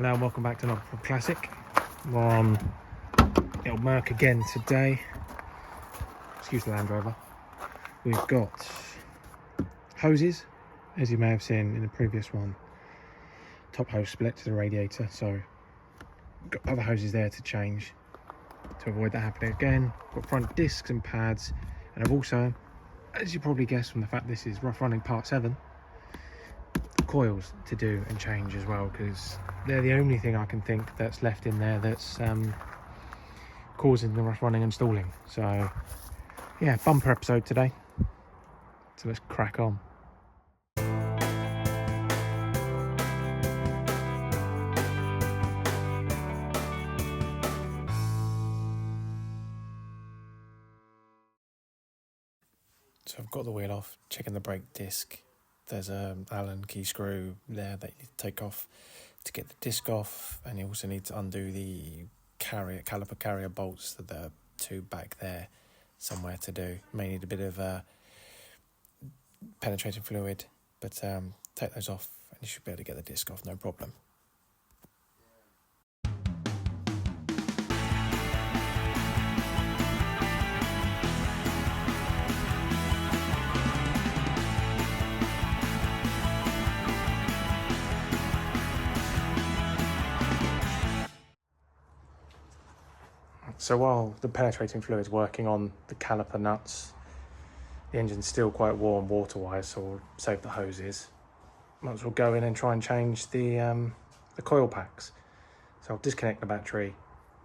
Hello and welcome back to another classic. We're on the old Merc again today. Excuse the Land Rover. We've got hoses, as you may have seen in the previous one. Top hose split to the radiator, so we've got other hoses there to change to avoid that happening again. Got front discs and pads, and I've also, as you probably guessed from the fact this is rough running part 7, coils to do and change as well, because they're the only thing I can think that's left in there that's causing the rough running and stalling. So yeah, bumper episode today, so let's crack on. So I've got the wheel off, checking the brake disc. There's an Allen key screw there that you need to take off to get the disc off, and you also need to undo the caliper carrier bolts that are 2 back there somewhere to do. May need a bit of penetrating fluid, but take those off and you should be able to get the disc off, no problem. So while the penetrating fluid is working on the caliper nuts, the engine's still quite warm water-wise, so we'll save the hoses. Might as well go in and try and change the coil packs. So I'll disconnect the battery,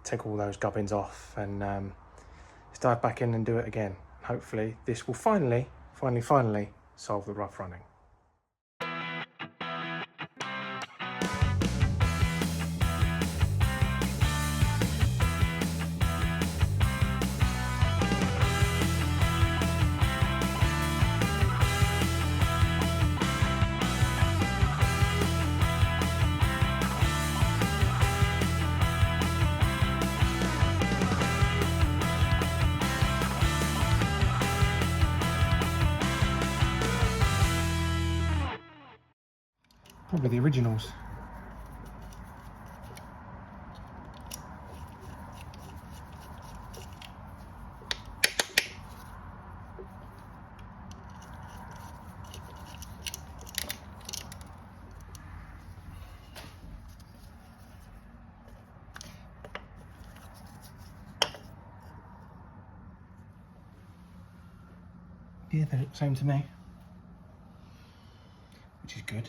take all those gubbins off, and let's dive back in and do it again. Hopefully this will finally solve the rough running. Probably the originals. Yeah, they look the same to me, which is good.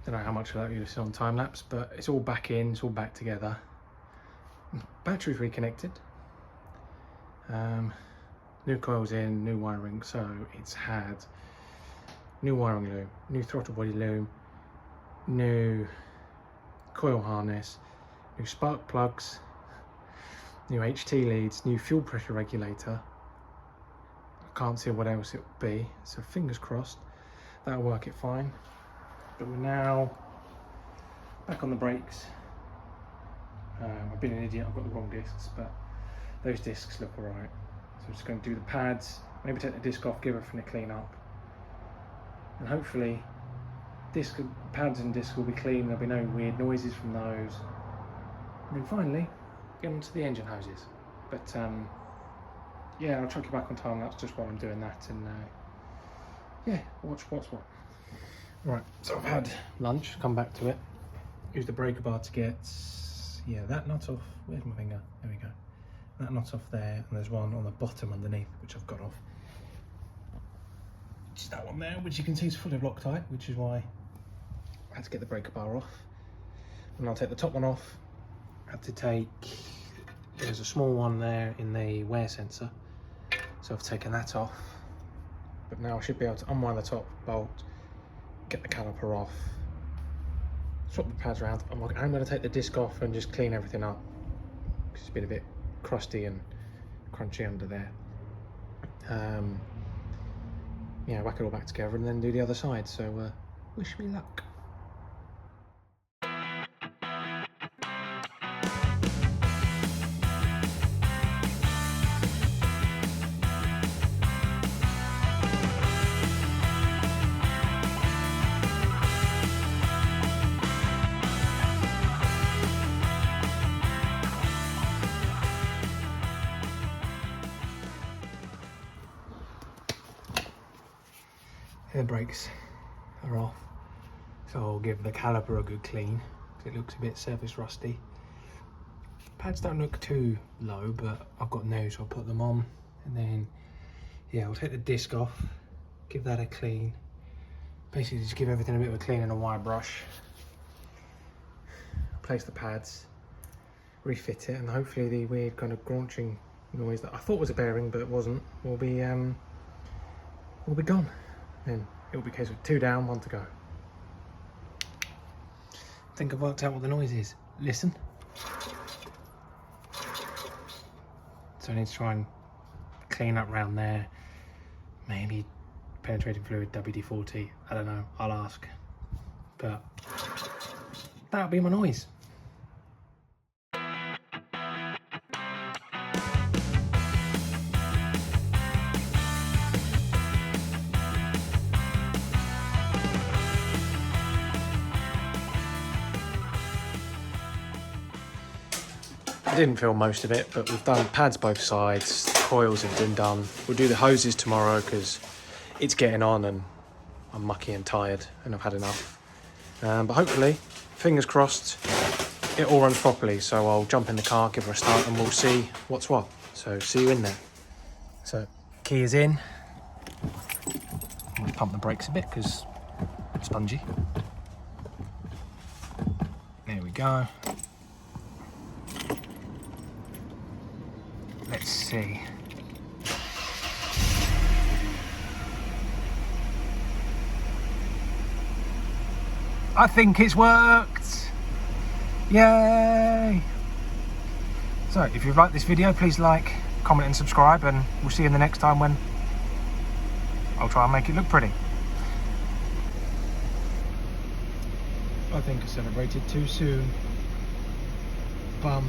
Don't know how much of that you'll see on time lapse, but it's all back in, it's all back together. Battery's reconnected. New coils in, new wiring, so it's had new wiring loom, new throttle body loom, new coil harness, new spark plugs, new HT leads, new fuel pressure regulator. I can't see what else it will be, so fingers crossed that'll work it fine. But we're now back on the brakes. I've been an idiot, I've got the wrong discs, but those discs look alright. So I'm just going to do the pads, maybe take the disc off, give everything a clean up. And hopefully pads and discs will be clean, there'll be no weird noises from those. And then finally, get onto the engine hoses. But yeah, I'll chuck you back on time lapse just while I'm doing that, and yeah, watch what's what. Right, so I've had lunch, come back to it. Use the breaker bar to get, yeah, that nut off. Where's my finger? There we go. That nut off there, and there's one on the bottom underneath, which I've got off. Which is that one there, which you can see is fully Loctite, which is why I had to get the breaker bar off. And I'll take the top one off, had to take, there's a small one there in the wear sensor, so I've taken that off, but now I should be able to unwind the top bolt, get the caliper off, swap the pads around. I'm going to take the disc off and just clean everything up because it's been a bit crusty and crunchy under there. Yeah, whack it all back together and then do the other side, so wish me luck. Air brakes are off, so I'll give the caliper a good clean because it looks a bit surface rusty. Pads don't look too low, but I've got no, so I'll put them on, and then yeah, I'll take the disc off, give that a clean, basically just give everything a bit of a clean and a wire brush, place the pads, refit it, and hopefully the weird kind of graunching noise that I thought was a bearing but it wasn't will be gone. Then it will be a case of 2 down, 1 to go. I think I've worked out what the noise is. Listen. So I need to try and clean up around there. Maybe penetrating fluid, WD-40. I don't know, I'll ask. But that'll be my noise. I didn't film most of it, but we've done pads both sides, coils have been done. We'll do the hoses tomorrow because it's getting on and I'm mucky and tired and I've had enough. But hopefully, fingers crossed, it all runs properly. So I'll jump in the car, give her a start, and we'll see what's what. So see you in there. So key is in. I'm going to pump the brakes a bit because it's spongy. There we go. Let's see. I think it's worked. Yay! So if you've liked this video, please like, comment and subscribe, and we'll see you in the next time when I'll try and make it look pretty. I think I celebrated too soon. Bum.